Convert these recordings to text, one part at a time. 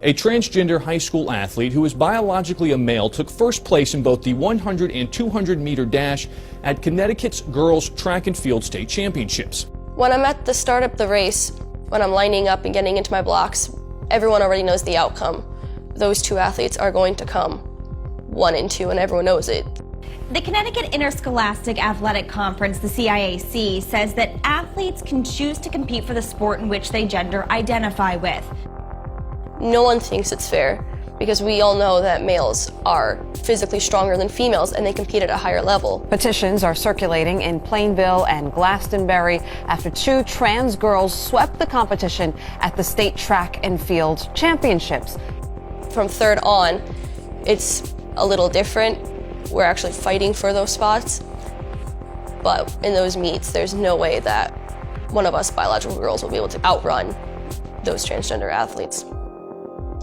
A transgender high school athlete who is biologically a male took first place in both the 100 and 200 meter dash at Connecticut's Girls Track and Field State Championships. When I'm at the start of the race, when I'm lining up and getting into my blocks, everyone already knows the outcome. Those two athletes are going to come 1 and 2, and everyone knows it. The Connecticut Interscholastic Athletic Conference, the CIAC, says that athletes can choose to compete for the sport in which they gender identify with. No one thinks it's fair because we all know that males are physically stronger than females and they compete at a higher level. Petitions are circulating in Plainville and Glastonbury after 2 trans girls swept the competition at the State Track and Field Championships. From third on, it's a little different. We're actually fighting for those spots, but in those meets, there's no way that one of us biological girls will be able to outrun those transgender athletes.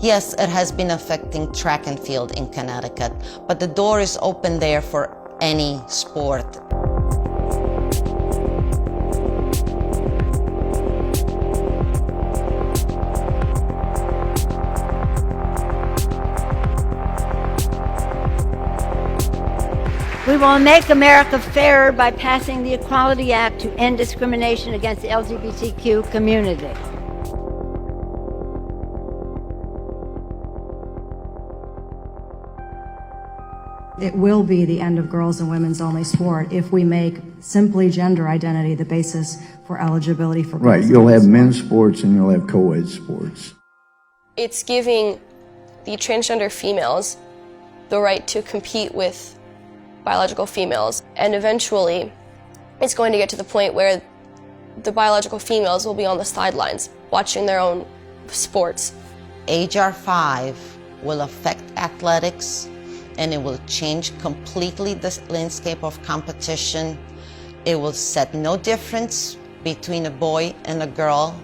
Yes, it has been affecting track and field in Connecticut, but the door is open there for any sport. We will make America fairer by passing the Equality Act to end discrimination against the LGBTQ community. It will be the end of girls and women's only sport if we make simply gender identity the basis for eligibility for girls. Right, you'll have men's sports and you'll have co-ed sports. It's giving the transgender females the right to compete with biological females, and eventually it's going to get to the point where the biological females will be on the sidelines watching their own sports. HR 5 will affect athletics, and it will change completely the landscape of competition. It will set no difference between a boy and a girl,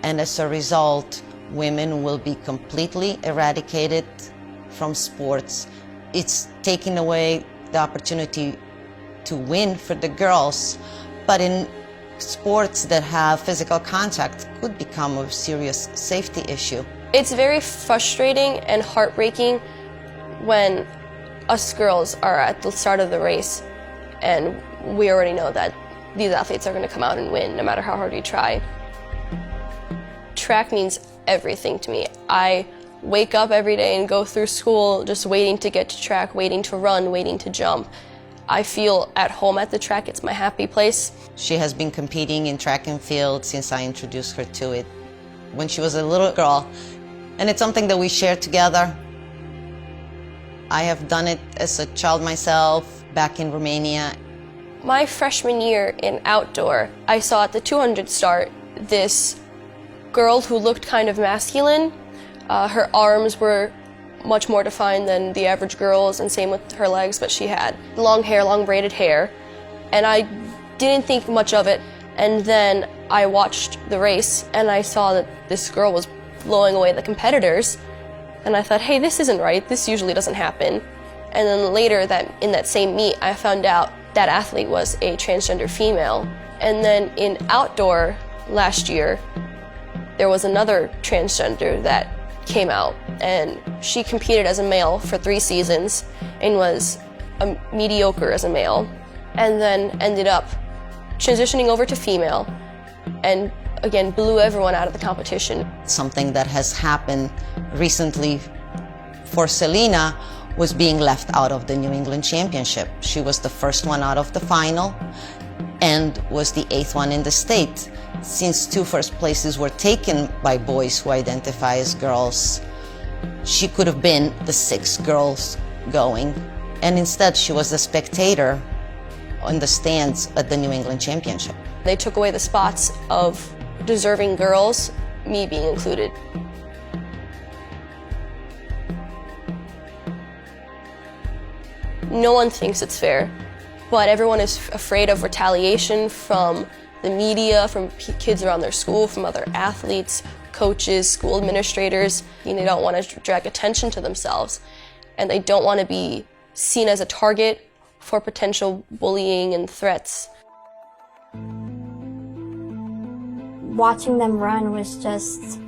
and as a result, women will be completely eradicated from sports. It's taking away the opportunity to win for the girls, but in sports that have physical contact could become a serious safety issue. It's very frustrating and heartbreaking when us girls are at the start of the race and we already know that these athletes are going to come out and win no matter how hard we try. Track means everything to me. I wake up every day and go through school just waiting to get to track, waiting to run, waiting to jump. I feel at home at the track. It's my happy place. She has been competing in track and field since I introduced her to it when she was a little girl, and it's something that we share together. I have done it as a child myself back in Romania. My freshman year in outdoor, I saw at the 200 start this girl who looked kind of masculine. Her arms were much more defined than the average girl's, and same with her legs, but she had long hair, long braided hair, and I didn't think much of it. And then I watched the race and I saw that this girl was blowing away the competitors, and I thought, hey, this isn't right, this usually doesn't happen. And then later in that same meet, I found out that athlete was a transgender female. And then in outdoor last year, there was another transgender that came out, and she competed as a male for 3 seasons and was mediocre as a male, and then ended up transitioning over to female and again blew everyone out of the competition. Something that has happened recently for Selena was being left out of the New England Championship. She was the first one out of the final and was the 8th one in the state. Since 2 first places were taken by boys who identify as girls, she could have been the 6th girl going, and instead she was a spectator on the stands at the New England Championship. They took away the spots of deserving girls, me being included. No one thinks it's fair, but everyone is afraid of retaliation from the media, from kids around their school, from other athletes, coaches, school administrators. They don't want to drag attention to themselves, and they don't want to be seen as a target for potential bullying and threats. Watching them run was just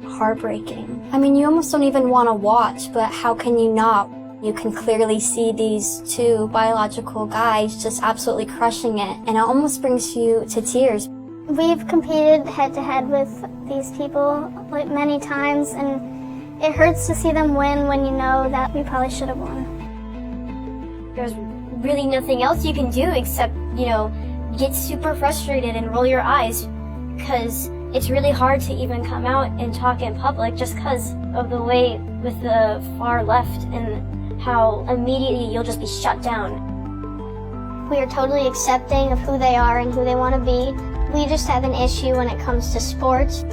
heartbreaking. I mean, you almost don't even want to watch, but how can you not? You can clearly see these two biological guys just absolutely crushing it, and it almost brings you to tears. We've competed head-to-head with these people like many times, and it hurts to see them win when you know that we probably should have won. There's really nothing else you can do except, get super frustrated and roll your eyes, because it's really hard to even come out and talk in public just because of the way with the far left and how immediately you'll just be shut down. We are totally accepting of who they are and who they want to be. We just have an issue when it comes to sports.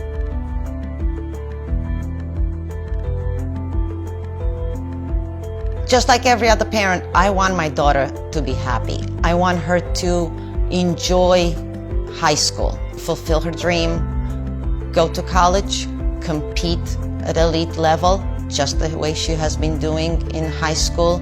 Just like every other parent, I want my daughter to be happy. I want her to enjoy high school, fulfill her dream, go to college, compete at elite level, just the way she has been doing in high school,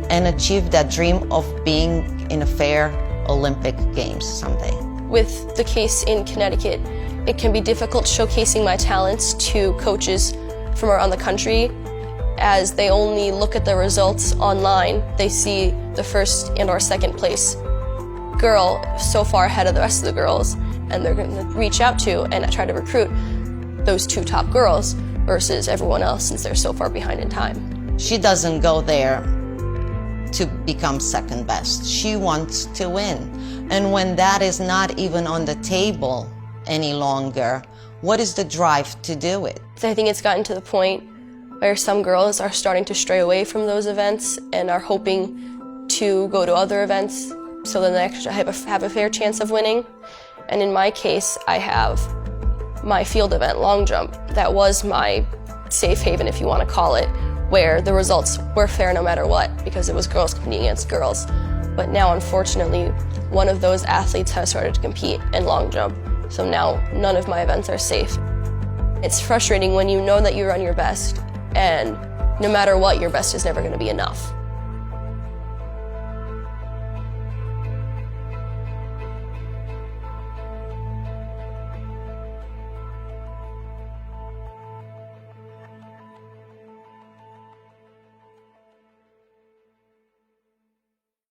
and achieve that dream of being in a fair Olympic Games someday. With the case in Connecticut, it can be difficult showcasing my talents to coaches from around the country, as they only look at the results online. They see the first and or second place girl so far ahead of the rest of the girls, and they're going to reach out to and try to recruit those two top girls versus everyone else since they're so far behind in time. She doesn't go there to become second best. She wants to win. And when that is not even on the table any longer, what is the drive to do it? I think it's gotten to the point where some girls are starting to stray away from those events and are hoping to go to other events so then they actually have a fair chance of winning. And in my case, I have my field event, long jump. That was my safe haven, if you want to call it, where the results were fair no matter what, because it was girls competing against girls. But now, unfortunately, one of those athletes has started to compete in long jump, so now none of my events are safe. It's frustrating when you know that you run your best, and no matter what, your best is never going to be enough.